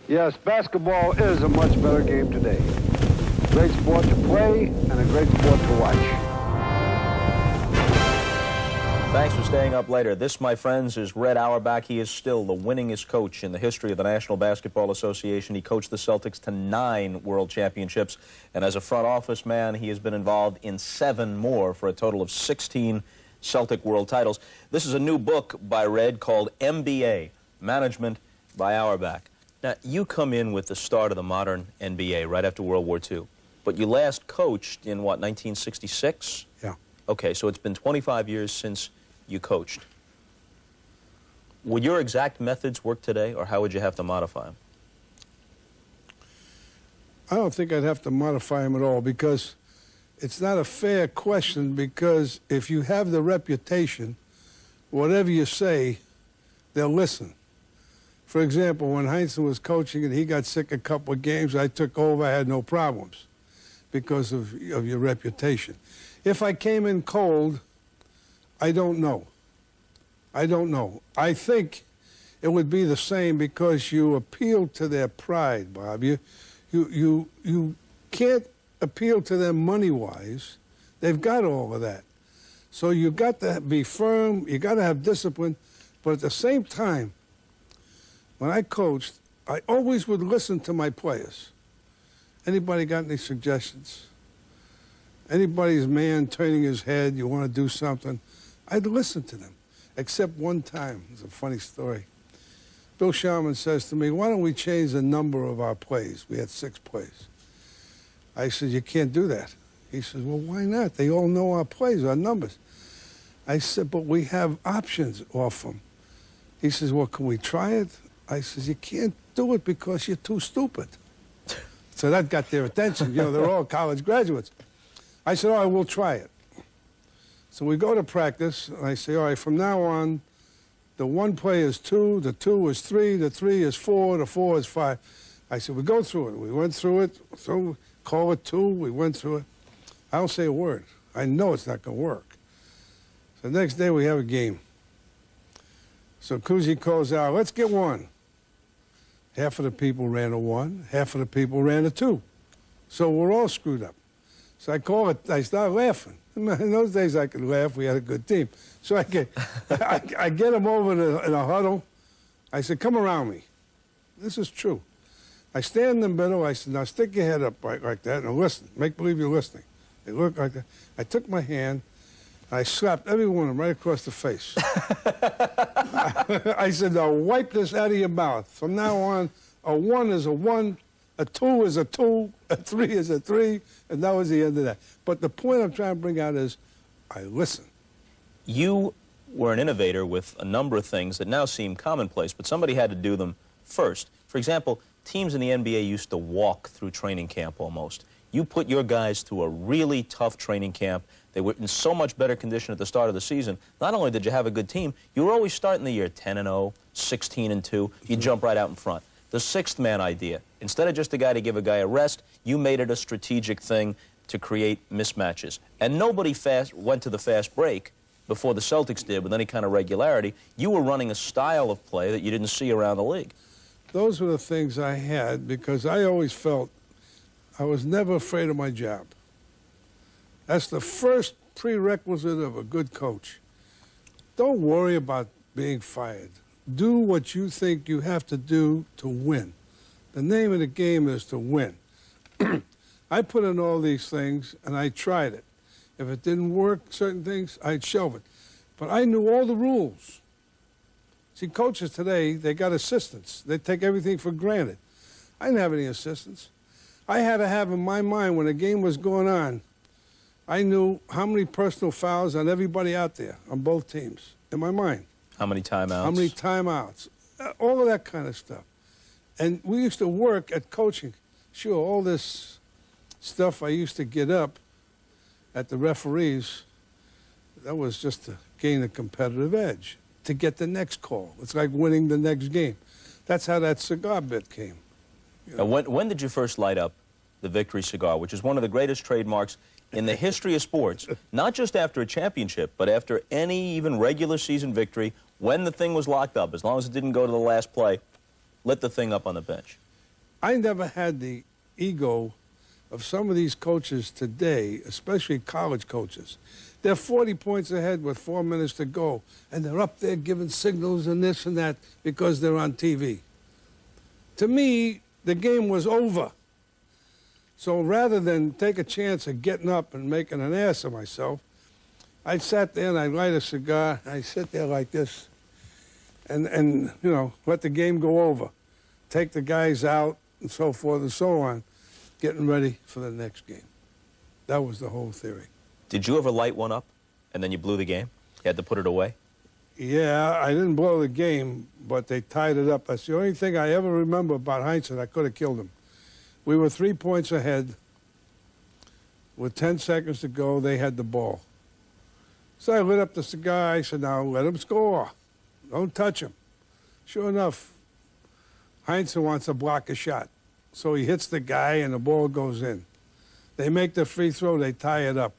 Yes, basketball is a much better game today. Great sport to play and a great sport to watch. Thanks for staying up later. This, my friends, is Red Auerbach. He is still the winningest coach in the history of the National Basketball Association. He coached the Celtics to 9 world championships, and as a front office man, he has been involved in 7 more for a total of 16 Celtic world titles. This is a new book by Red called MBA, Management by Auerbach. Now, you come in with the start of the modern NBA right after World War II, but you last coached in, what, 1966? Yeah. Okay, so it's been 25 years since you coached. Would your exact methods work today, or how would you have to modify them? I don't think I'd have to modify them at all, because it's not a fair question, because if you have the reputation, whatever you say, they'll listen. For example, when Heinsohn was coaching and he got sick a couple of games, I took over, I had no problems because of your reputation. If I came in cold, I don't know. I don't know. I think it would be the same, because you appeal to their pride, Bob. You can't appeal to them money-wise. They've got all of that. So you got to be firm, you got to have discipline, but at the same time, when I coached, I always would listen to my players. Anybody got any suggestions? Anybody's man turning his head, you want to do something, I'd listen to them. Except one time, it's a funny story. Wilt Chamberlain says to me, why don't we change the number of our plays? We had 6 plays. I said, you can't do that. He says, well, why not? They all know our plays, our numbers. I said, but we have options off them. He says, well, can we try it? I says, you can't do it because you're too stupid. So that got their attention. You know, they're all college graduates. I said, all right, we'll try it. So we go to practice, and I say, all right, from now on, the 1 play is 2, the 2 is 3, the 3 is 4, the 4 is 5. I said, we go through it. We went through it, so call it 2, we went through it. I don't say a word. I know it's not going to work. So the next day we have a game. So Cousy calls out, let's get 1. Half of the people ran a 1, half of the people ran a 2. So we're all screwed up. So I call it, I start laughing. In those days I could laugh, we had a good team. So I get them over in a huddle. I said, come around me. This is true. I stand in the middle, I said, now stick your head up like that and listen. Make believe you're listening. They look like that. I took my hand, I slapped every one of them right across the face. I said, now wipe this out of your mouth. From now on, a 1 is a 1, a 2 is a 2, a 3 is a 3, and that was the end of that. But the point I'm trying to bring out is, I listen. You were an innovator with a number of things that now seem commonplace, but somebody had to do them first. For example, teams in the NBA used to walk through training camp almost. You put your guys through a really tough training camp. They were in so much better condition at the start of the season. Not only did you have a good team, you were always starting the year 10-0, 16-2. You jump right out in front. The 6th man idea. Instead of just a guy to give a guy a rest, you made it a strategic thing to create mismatches. And nobody went to the fast break before the Celtics did with any kind of regularity. You were running a style of play that you didn't see around the league. Those were the things I had, because I always felt I was never afraid of my job. That's the first prerequisite of a good coach. Don't worry about being fired. Do what you think you have to do to win. The name of the game is to win. I put in all these things, and I tried it. If it didn't work, certain things, I'd shelve it. But I knew all the rules. See, coaches today, they got assistants. They take everything for granted. I didn't have any assistants. I had to have in my mind, when a game was going on, I knew how many personal fouls on everybody out there, on both teams, in my mind. How many timeouts? How many timeouts? All of that kind of stuff. And we used to work at coaching. Sure, all this stuff I used to get up at the referees, that was just to gain a competitive edge, to get the next call. It's like winning the next game. That's how that cigar bit came. Now, when did you first light up the Victory cigar, which is one of the greatest trademarks in the history of sports, not just after a championship, but after any even regular season victory, when the thing was locked up, as long as it didn't go to the last play, lit the thing up on the bench? I never had the ego of some of these coaches today, especially college coaches. They're 40 points ahead with 4 minutes to go, and they're up there giving signals and this and that because they're on TV. To me, the game was over. So rather than take a chance of getting up and making an ass of myself, I sat there and I light a cigar, and I sit there like this, and you know, let the game go over. Take the guys out and so forth and so on, getting ready for the next game. That was the whole theory. Did you ever light one up and then you blew the game? You had to put it away? Yeah, I didn't blow the game, but they tied it up. That's the only thing I ever remember about Heinsohn. I could have killed him. We were 3 points ahead. With 10 seconds to go, they had the ball. So I lit up the cigar. I said, now let him score. Don't touch him. Sure enough, Heinsohn wants to block a shot. So he hits the guy and the ball goes in. They make the free throw, they tie it up.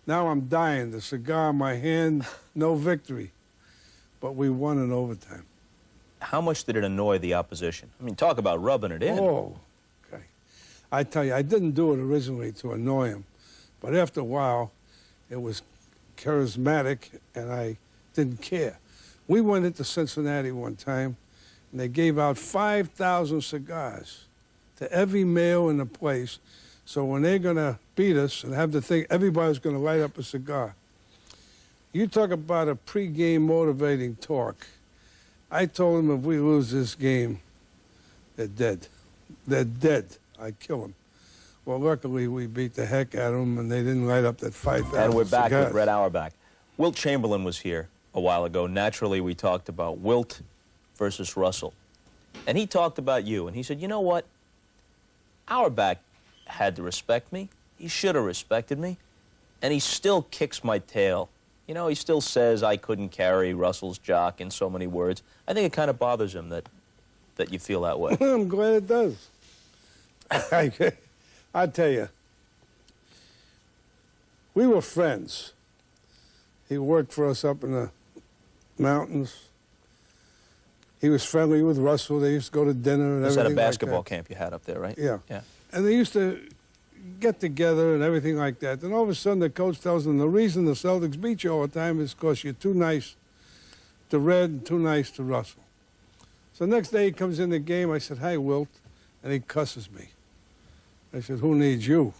Now I'm dying, the cigar in my hand, no victory. But we won in overtime. How much did it annoy the opposition? I mean, talk about rubbing it in. Oh, okay. I tell you, I didn't do it originally to annoy him. But after a while, it was charismatic and I didn't care. We went into Cincinnati one time and they gave out 5,000 cigars to every male in the place. So when they're going to beat us and have the thing, everybody's going to light up a cigar. You talk about a pregame motivating talk. I told them if we lose this game, they're dead. They're dead. I'd kill them. Well, luckily, we beat the heck out of them, and they didn't light up that 5,000 And we're back cigars. with Red Auerbach. Wilt Chamberlain was here a while ago. Naturally, we talked about Wilt versus Russell. And he talked about you, and he said, you know what? Auerbach had to respect me. He should have respected me. And he still kicks my tail. You know, he still says I couldn't carry Russell's jock in so many words. I think it kind of bothers him that you feel that way. I'm glad it does. I tell you, we were friends. He worked for us up in the mountains. He was friendly with Russell. They used to go to dinner and This everything at a basketball like that. camp you had up there, right? Yeah. Yeah. And they used to get together and everything like that. Then all of a sudden the coach tells them the reason the Celtics beat you all the time is because you're too nice to Red and too nice to Russell. So the next day he comes in the game. I said, hi, Wilt. And he cusses me. I said, who needs you?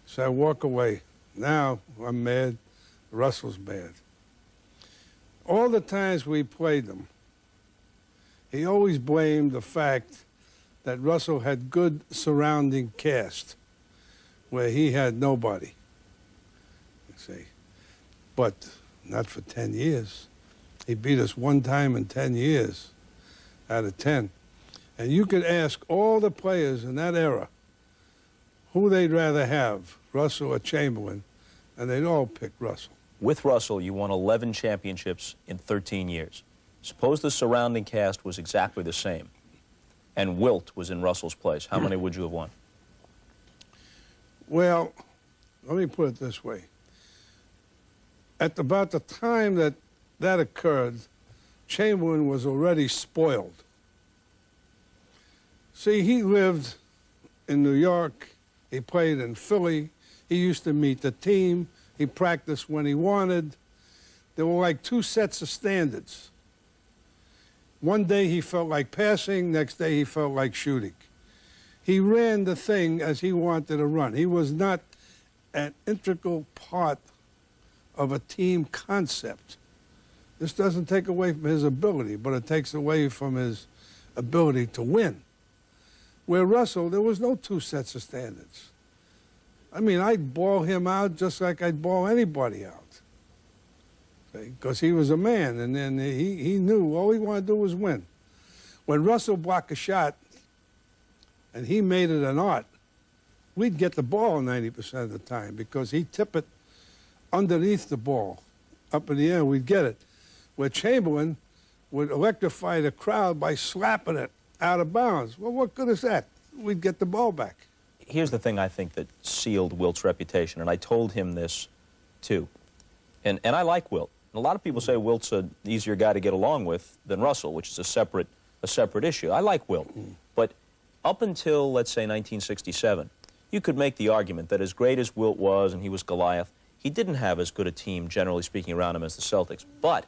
So I walk away. Now I'm mad. Russell's mad. All the times we played them, he always blamed the fact that Russell had good surrounding cast where he had nobody. You see. But not for 10 years. He beat us one time in 10 years out of 10. And you could ask all the players in that era who they'd rather have, Russell or Chamberlain, and they'd all pick Russell. With Russell, you won 11 championships in 13 years. Suppose the surrounding cast was exactly the same, and Wilt was in Russell's place. How many would you have won? Well, let me put it this way. At about the time that that occurred, Chamberlain was already spoiled. See, he lived in New York. He played in Philly. He used to meet the team. He practiced when he wanted. There were like two sets of standards. One day he felt like passing, next day he felt like shooting. He ran the thing as he wanted to run. He was not an integral part of a team concept. This doesn't take away from his ability, but it takes away from his ability to win. Where Russell, there was no two sets of standards. I mean, I'd ball him out just like I'd ball anybody out. Because he was a man, and then he knew all he wanted to do was win. When Russell blocked a shot, and he made it an art, we'd get the ball 90% of the time because he'd tip it underneath the ball. Up in the air, we'd get it. Where Chamberlain would electrify the crowd by slapping it out of bounds. Well, what good is that? We'd get the ball back. Here's the thing I think that sealed Wilt's reputation, and I told him this too. And I like Wilt. And a lot of people say Wilt's an easier guy to get along with than Russell, which is a separate issue. I like Wilt. But up until, let's say, 1967, you could make the argument that as great as Wilt was, and he was Goliath, he didn't have as good a team, generally speaking, around him as the Celtics. But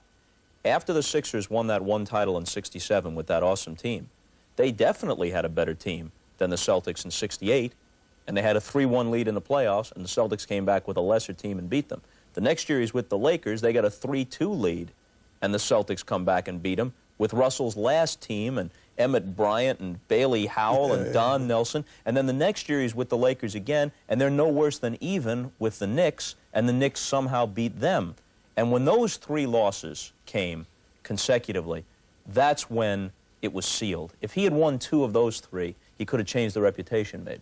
after the Sixers won that one title in '67 with that awesome team, they definitely had a better team than the Celtics in '68, and they had a 3-1 lead in the playoffs, and the Celtics came back with a lesser team and beat them. The next year he's with the Lakers. They got a 3-2 lead, and the Celtics come back and beat them with Russell's last team and Emmett Bryant and Bailey Howell and Don Nelson. And then the next year he's with the Lakers again, and they're no worse than even with the Knicks, and the Knicks somehow beat them. And when those 3 losses came consecutively, that's when it was sealed. If he had won 2 of those 3, he could have changed the reputation, maybe.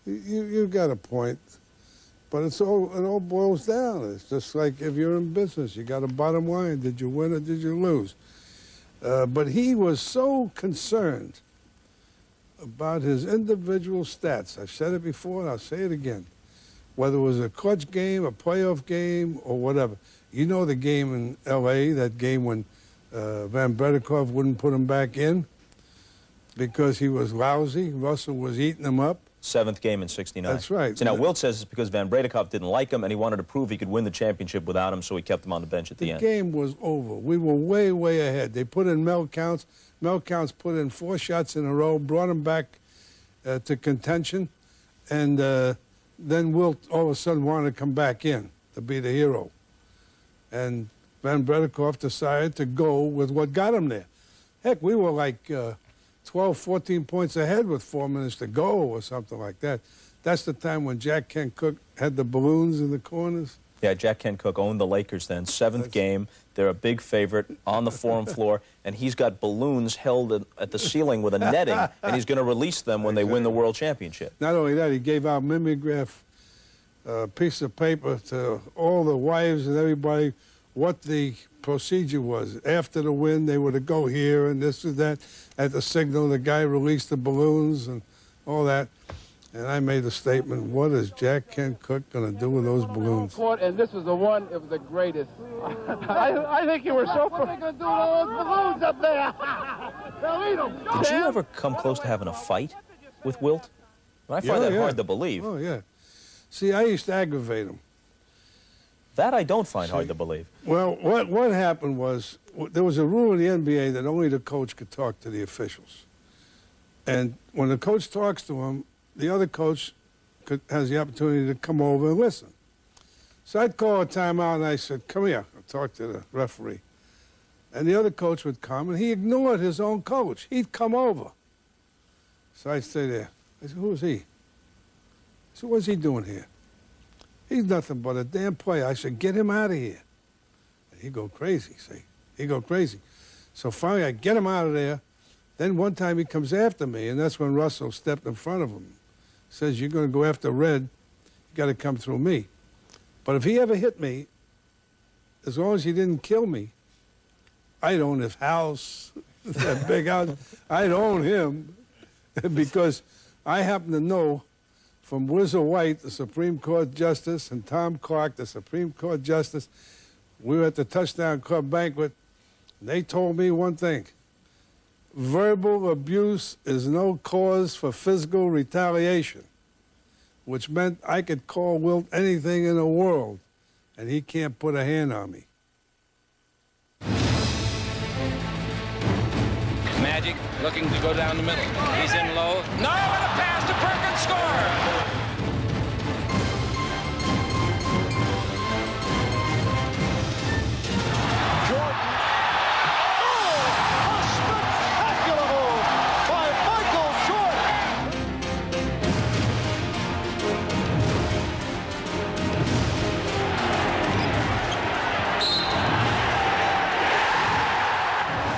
You got a point, but it all boils down. It's just like if you're in business, you got a bottom line. Did you win or did you lose? But he was so concerned about his individual stats. I've said it before, and I'll say it again. Whether it was a clutch game, a playoff game, or whatever. You know the game in L.A., that game when Van Bredikov wouldn't put him back in because he was lousy. Russell was eating him up. 7th game in '69. That's right. So now Wilt says it's because Van Bredikov didn't like him, and he wanted to prove he could win the championship without him, so he kept him on the bench at the end. The game was over. We were way, way ahead. They put in Mel Counts. Mel Counts put in 4 shots in a row, brought him back to contention, and then Wilt all of a sudden wanted to come back in to be the hero. And Van Bredikov decided to go with what got him there. Heck, we were like 12, 14 points ahead with 4 minutes to go or something like that. That's the time when Jack Kent Cooke had the balloons in the corners. Yeah, Jack Kent Cooke owned the Lakers then. 7th game, they're a big favorite on the Forum floor, and he's got balloons held at the ceiling with a netting, and he's going to release them when they win the World Championship. Not only that, he gave out mimeograph piece of paper to all the wives and everybody what the procedure was. After the win, they were to go here and this and that. At the signal, the guy released the balloons and all that. And I made a statement, what is Jack Kent Cooke going to do with those balloons? And this was the one, it was the greatest. I think you were so... What are they going to do with all those balloons up there? They'll eat them. Did you ever come close to having a fight with Wilt? I find that hard to believe. Oh, yeah. See, I used to aggravate him. That I don't find hard to believe. Well, what happened was, there was a rule in the NBA that only the coach could talk to the officials. And when the coach talks to him, the other coach has the opportunity to come over and listen. So I'd call a timeout and I said, come here, I'll talk to the referee. And the other coach would come, and he ignored his own coach. He'd come over. So I'd stay there. I said, who is he? I said, what's he doing here? He's nothing but a damn player. I said, get him out of here. And he'd go crazy, see? He'd go crazy. So finally, I get him out of there. Then one time he comes after me, and that's when Russell stepped in front of him. Says, you're going to go after Red, you got to come through me. But if he ever hit me, as long as he didn't kill me, I'd own his house, that big house. I'd own him because I happen to know from Whizzer White, the Supreme Court Justice, and Tom Clark, the Supreme Court Justice. We were at the Touchdown Club banquet, and they told me one thing. Verbal abuse is no cause for physical retaliation, which meant I could call Wilt anything in the world, and he can't put a hand on me. Magic looking to go down the middle. He's in low. No, and a pass to Perkins, score!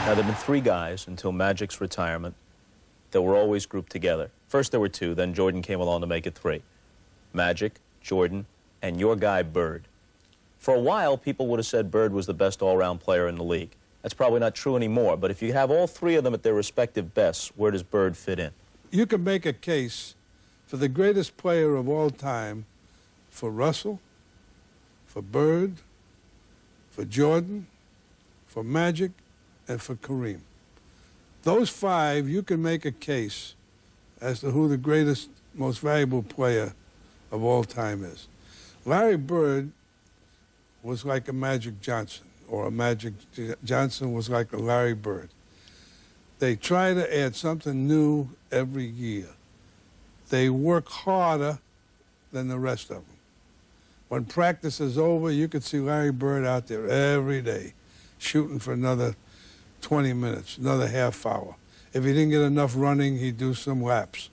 Now, there have been 3 guys until Magic's retirement that were always grouped together. First there were 2, then Jordan came along to make it 3. Magic, Jordan, and your guy, Bird. For a while, people would have said Bird was the best all-round player in the league. That's probably not true anymore, but if you have all 3 of them at their respective bests, where does Bird fit in? You can make a case for the greatest player of all time for Russell, for Bird, for Jordan, for Magic, and for Kareem. Those 5, you can make a case as to who the greatest, most valuable player of all time is. Larry Bird was like a Magic Johnson, or a Magic Johnson was like a Larry Bird. They try to add something new every year. They work harder than the rest of them. When practice is over, you could see Larry Bird out there every day, shooting for another 20 minutes, another half hour. If he didn't get enough running, he'd do some laps.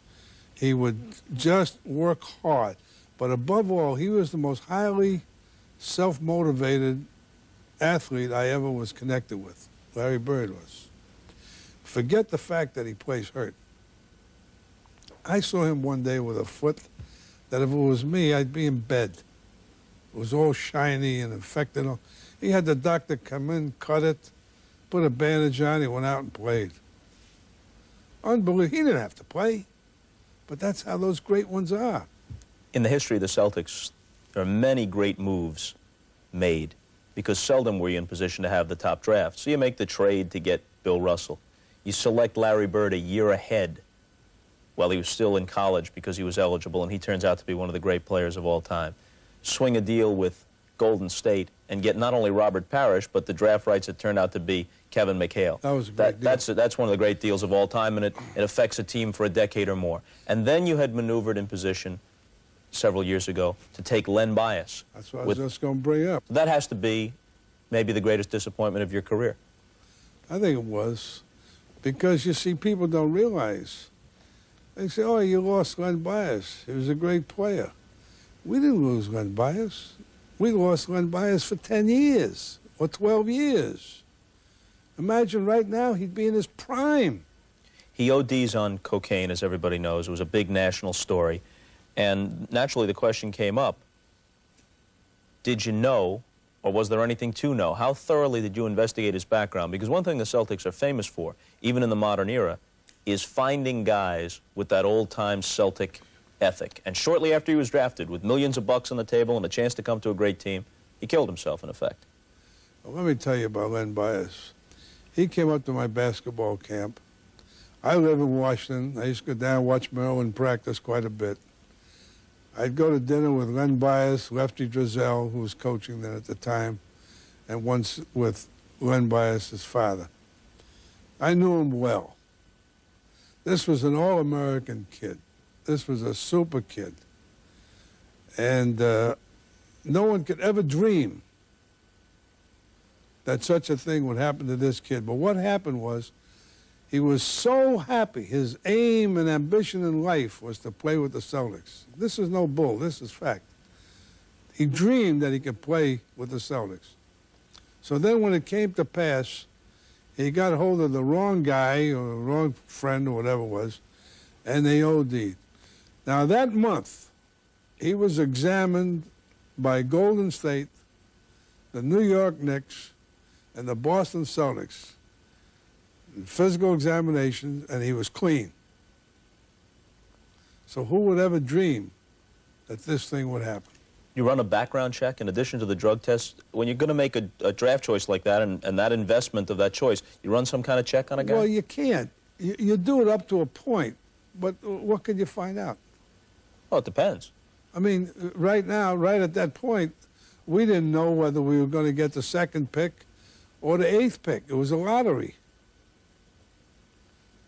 He would just work hard. But above all, he was the most highly self-motivated athlete I ever was connected with. Larry Bird was. Forget the fact that he plays hurt. I saw him one day with a foot that if it was me, I'd be in bed. It was all shiny and infected. He had the doctor come in, cut it, put a bandage on, he went out and played. Unbelievable. He didn't have to play, but that's how those great ones are. In the history of the Celtics, there are many great moves made because seldom were you in position to have the top draft. So you make the trade to get Bill Russell. You select Larry Bird a year ahead while he was still in college because he was eligible, and he turns out to be one of the great players of all time. Swing a deal with Golden State and get not only Robert Parrish, but the draft rights that turned out to be Kevin McHale. That was a great deal. That's one of the great deals of all time, and it affects a team for a decade or more. And then you had maneuvered in position several years ago to take Len Bias. That's what I was just going to bring up. That has to be maybe the greatest disappointment of your career. I think it was, because you see, people don't realize. They say, oh, you lost Len Bias. He was a great player. We didn't lose Len Bias. We lost Len Bias for 10 years or 12 years. Imagine right now he'd be in his prime. He ODs on cocaine, as everybody knows. It was a big national story. And naturally the question came up, did you know, or was there anything to know? How thoroughly did you investigate his background? Because one thing the Celtics are famous for, even in the modern era, is finding guys with that old-time Celtic ethic. And shortly after he was drafted, with millions of bucks on the table and a chance to come to a great team, he killed himself, in effect. Well, let me tell you about Len Bias. He came up to my basketball camp. I live in Washington. I used to go down and watch Maryland practice quite a bit. I'd go to dinner with Len Bias, Lefty Driesell, who was coaching then at the time, and once with Len Bias' father. I knew him well. This was an all-American kid. This was a super kid. And no one could ever dream that such a thing would happen to this kid. But what happened was, he was so happy. His aim and ambition in life was to play with the Celtics. This is no bull. This is fact. He dreamed that he could play with the Celtics. So then when it came to pass, he got a hold of the wrong guy or the wrong friend or whatever it was, and they OD'd. Now that month, he was examined by Golden State, the New York Knicks, and the Boston Celtics. Physical examination, and he was clean. So who would ever dream that this thing would happen? You run a background check in addition to the drug test. When you're going to make a draft choice like that and that investment of that choice, you run some kind of check on a guy? Well, you can't. You do it up to a point, but what could you find out? Well, it depends. I mean, right now, right at that point, we didn't know whether we were going to get the second pick or the 8th pick. It was a lottery.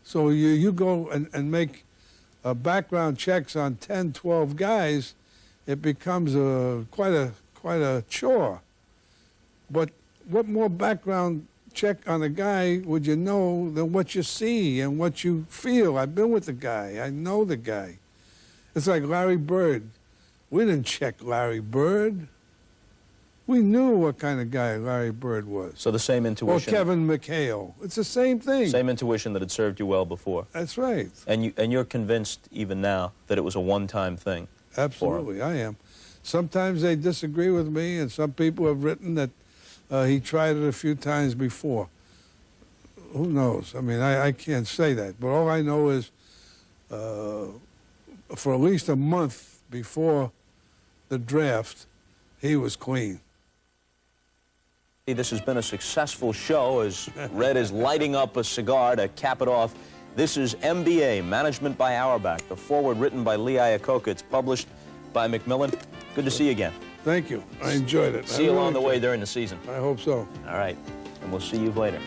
So you go and make background checks on 10, 12 guys, it becomes quite a chore. But what more background check on a guy would you know than what you see and what you feel? I've been with the guy. I know the guy. It's like Larry Bird. We didn't check Larry Bird. We knew what kind of guy Larry Bird was. So the same intuition. Or Kevin McHale. It's the same thing. Same intuition that had served you well before. That's right. And you're convinced even now that it was a one-time thing. Absolutely, I am. Sometimes they disagree with me, and some people have written that he tried it a few times before. Who knows? I mean, I can't say that. But all I know is for at least a month before the draft, he was clean. This has been a successful show as Red is lighting up a cigar to cap it off This is MBA, Management by Auerbach, the foreword written by Lee Iacocca. It's published by Macmillan. Good to see you again. Thank you. I enjoyed it. See you along the way during the season. I hope so. All right, and we'll see you later.